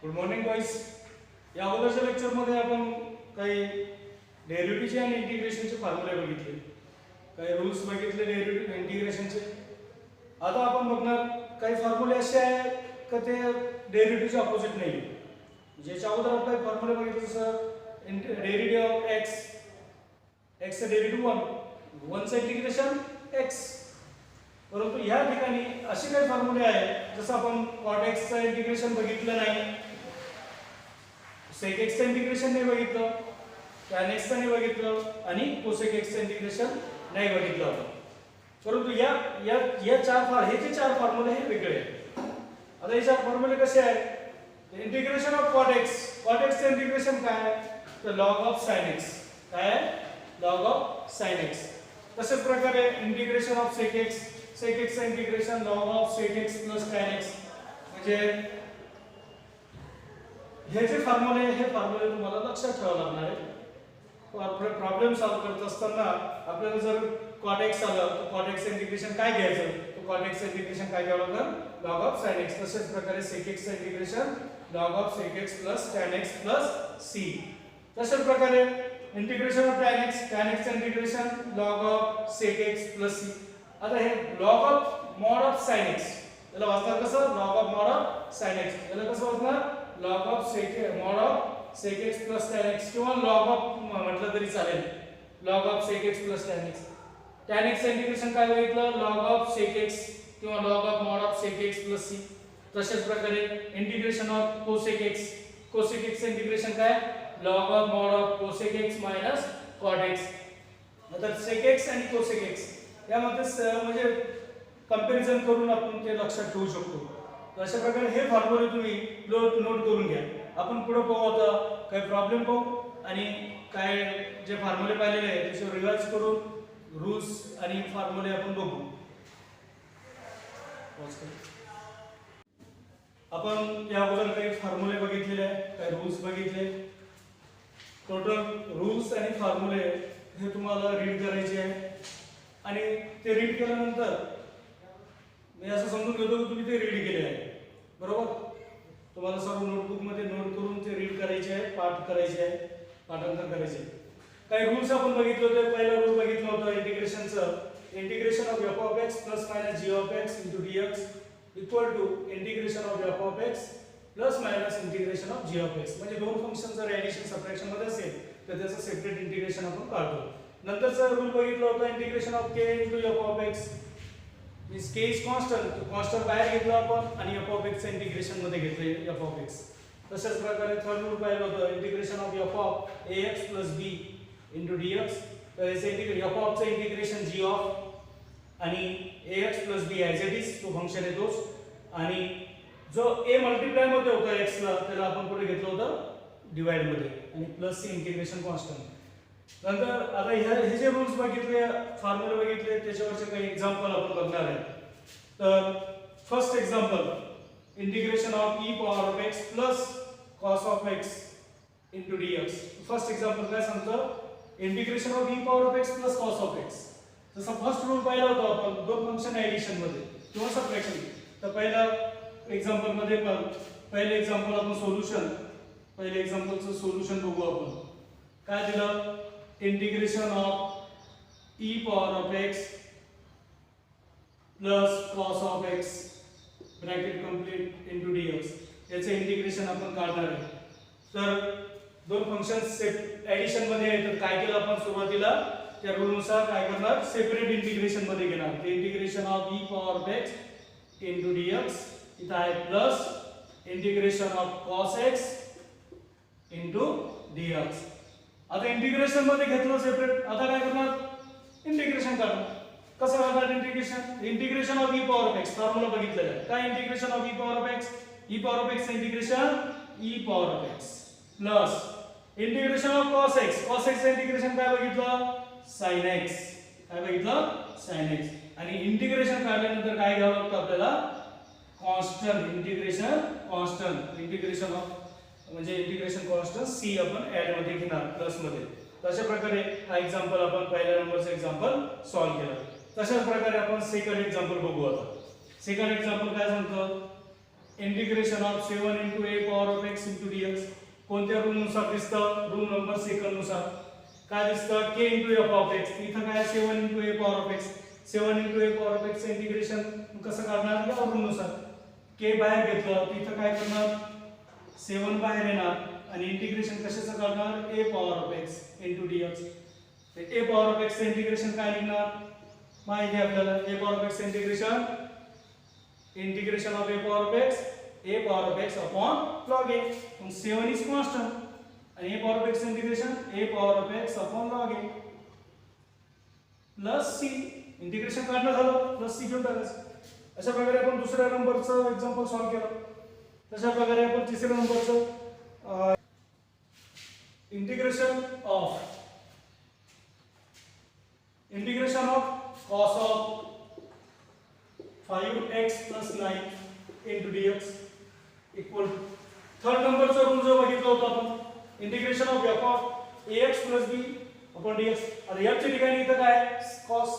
Good morning boys. या अगोदरच्या लेक्चरमध्ये आपण काही डेरिव्हेटिव्हचे आणि इंटिग्रेशनचे फॉर्म्युले बघितले, काही रूल्स बघितले डेरिव्हेटिव्ह इंटिग्रेशनचे. आता आपण बघणार काही फॉर्म्युले असे आहेत का ते डेरिव्हेटिव्हचे ऑपोजिट नाही. ज्याच्या अगोदर आपण फॉर्म्युले बघितले जसं डेरिव्हेटिव्ह ऑफ x चं डेरिव्हेटिव्ह 1 चं इंटिग्रेशन x. परंतु या ठिकाणी असे काही फॉर्म्युले आहेत जसं आपण cot x चं इंटिग्रेशन बघितलं नाही, sec x चं इंटिग्रेशन नाही बघितलं, tan x चं नाही बघितलं आणि cosec x चं इंटिग्रेशन नाही बघितलं आपण. परंतु या या या हे जे चार फॉर्म्युले हे वेगळे आहेत. आता हे चार फॉर्म्युले कसे आहेत? इंटिग्रेशन ऑफ cot x चं इंटिग्रेशन काय आहे? तर log of sin x. काय आहे? log of sin x. तशाच प्रकारे इंटिग्रेशन ऑफ sec x चं integration log of sec x plus tan x. म्हणजे हे जे फॉर्म्युले हे फॉर्म्युले तुम्हाला लक्षात ठेवावे लागणार आहे. प्रॉब्लेम सॉल्व करत असताना आपल्याला जर cot x आलं तर cot x चं इंटिग्रेशन काय घ्यायचं? तर cot x चं इंटिग्रेशन काय घ्यावं लागेल? log of sin x. तशाच प्रकारे sec x चं integration log of sec x plus tan x plus c. तशाच प्रकारे इंटिग्रेशन ऑफ tan x चं integration log of sec x plus c. आता हे log of mod of sin x याला वाचणार कसं? log of mod of sin x. याला कसं वाचणार? log of mod of sec x plus tan x किंवा log of म्हटलं तरी चालेल, log of sec x plus tan x. tan x चं इंटिग्रेशन काय बघितलं? log of sec x किंवा log of mod of sec x plus c. तशाच प्रकारे इंटिग्रेशन ऑफ cosec x चं इंटिग्रेशन काय? log of mod of cosec x minus cot x. आता sec x आणि cosec x यामध्ये म्हणजे कंपॅरिझन करून आपण ते लक्षात ठेवू शकतो. अशा प्रकारे हे फॉर्म्युले तुम्ही नोट करून घ्या. आपण पुढे पाहू, आता काही प्रॉब्लेम पाहू आणि काय जे फॉर्म्युले पाहिलेले आहेत त्याच्यावर रिवाइज करून रूल्स आणि फॉर्म्युले आपण बघू. आपण या अगोदर काही फॉर्म्युले बघितलेले आहेत, काही रूल्स बघितले. टोटल रूल्स आणि फॉर्म्युले हे तुम्हाला रीड करायचे आहे आणि ते रीड केल्यानंतर मी असं समजून घेतो की तुम्ही ते रीड केले आहे, बरोबर. तुम्हाला सर्व नोटबुक मध्ये नोट करून ते रीड करायचे आहे, पाठ करायचे आहे, पाठांतर करायचे आहे. काही रूल्स आपण बघितले होते. पहिला रूल बघितला होता इंटिग्रेशनचं, integration of f of x plus minus g of x into dx equal to integration of f of x plus minus integration of g of x. म्हणजे दोन फंक्शन जर ऍडिशन सबट्रॅक्शन मध्ये असेल तर त्याचं सेपरेट इंटिग्रेशन आपण काढतो. नंतरचा रूल बघितला होता integration of k into f of x means k is constant. तो कॉन्स्टंट बाहेर घेतला आपण आणि f of x चं इंटिग्रेशन मध्ये घेतले f of x. तशाच प्रकारे थर्ड रूल पाहिलं होतं integration of f of ax plus b into dx. तर याचे इंटिग्रेशन f of चं इंटिग्रेशन g of आणि ax plus b as it is तो फंक्शन येतोच आणि जो a मल्टिप्लाय मध्ये होता x ला त्याला आपण पुढे घेतलं होतं डिवाइड मध्ये आणि प्लस चे इंटिग्रेशन कॉन्स्टंट. नंतर आता हे जे रूल्स बघितले, फॉर्म्युले बघितले, त्याच्यावरचे काही एक्झाम्पल आपण बघणार आहे. तर first example integration of e power of x plus cos of x into dx. First example काय सांगतं? Integration of e power of x plus cos of x. जसं फर्स्ट रूल पाहिला होता आपण दोन फंक्शन ऍडिशन मध्ये किंवा सबट्रॅक्शन. तर पहिला एक्झाम्पल मध्ये पहिले एक्झाम्पल आपण पहिले एक्झाम्पलचं सोल्युशन बघू आपण. काय दिलं? Integration of e power of x plus cos of x bracket complete into dx. याचे इंटिग्रेशन आपण काढणार आहे. तर दोन फंक्शन्स ऍडिशन मध्ये आहेत तर काय केलं आपण सुरुवातीला त्या रूल नुसार काय करणार? सेपरेट इंटिग्रेशन मध्ये घेणार. ते integration of e power of x into dx इथं आहे plus integration of cos x into dx. आता इंटिग्रेशन मध्ये घेतलं सेपरेट. आता काय करणार? इंटिग्रेशन करणार. कसं करणार integration? Integration of e power of x formula बघितलेला आहे. काय integration of e power of x? e power of x चं integration e power of x plus integration of cos x. cos x चं integration काय बघितलं? sin x. काय बघितलं? sin x. आणि इंटिग्रेशन काढल्यानंतर काय घ्यावं लागतं आपल्याला? कॉन्स्टंट. इंटिग्रेशन ऑफ म्हणजे इंटिग्रेशन कॉन्स्टंट c आपण ऍड मध्ये घेणार प्लस मध्ये. तशा प्रकारे हा एक्झाम्पल आपण पहिल्या नंबरचा एक्झाम्पल सॉल्व केला. तशाच प्रकारे आपण सेकंड एक्झाम्पल बघू. आता सेकंड एक्झाम्पल काय सांगतो? Integration of 7 into a power of x into dx कोणत्या रूल नुसार दिसतं? रूल नंबर सेकंड नुसार काय दिसतं? k into f of x. इथं काय 7 into a power of x. 7 into a power of x integration कसं करणार? या रूल नुसार k बाहेर घेतलं तर इथं काय करणार? 7 बाहेर येणार आणि इंटिग्रेशन कशाचं करणार? a power of x into dx. a power of x चं इंटिग्रेशन काय निघणार? माहिती आहे आपल्याला a power of x integration of a power of x upon log a. 7 is constant and a power of x integration a power of x upon log a plus c integration काढणं झालं plus c घेऊन टाकायचं. अशा प्रकारे आपण दुसऱ्या नंबरचं example solve केलं. तशा प्रकारे आपण तिसऱ्या नंबरचं integration of cos of 5x plus 9 into dx equal to third नंबरचा रूल जो बघितला होता आपण integration of f of ax plus b upon dx. आता f च्या ठिकाणी इथं काय cos,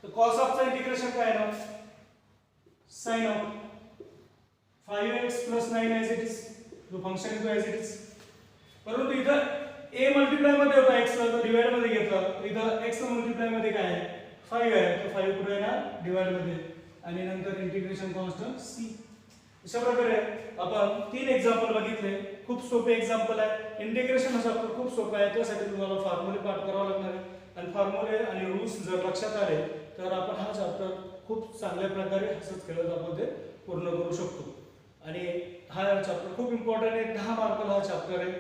तर cos ऑफ चं इंटिग्रेशन काय आहे ना sin of 5x plus 9 as it is, जो फंक्शन आहे तो as it is. परंतु इथं a मल्टिप्लाय मध्ये होता x ला तर डिवाइड मध्ये घेतला, इथं x ला मल्टिप्लाय मध्ये काय आहे 5 आहे, तो 5 पुढे येणार डिवाइड मध्ये आणि नंतर इंटिग्रेशन कॉन्स्टंट c. अशा प्रकारे आपण 3 एक्झाम्पल बघितले. खूप सोपे एक्झाम्पल आहे. इंटिग्रेशन हा चॅप्टर खूप सोपा आहे, त्यासाठी तुम्हाला फॉर्म्युले पाठ करावा लागणार आहे आणि फॉर्म्युले आणि रूल्स जर लक्षात आले तर आपण हा चॅप्टर खूप चांगल्या प्रकारे हसत खेळत आपण ते पूर्ण करू शकतो. आणि हा चॅप्टर खूप इम्पॉर्टंट आहे. 10 मार्काला हा चॅप्टर आहे.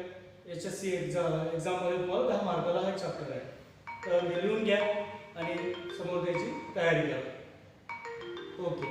HSC एक्झाममध्ये तुम्हाला 10 मार्काला हा चॅप्टर आहे. तर लिहून घ्या आणि समोर द्यायची तयारी करा. ओके.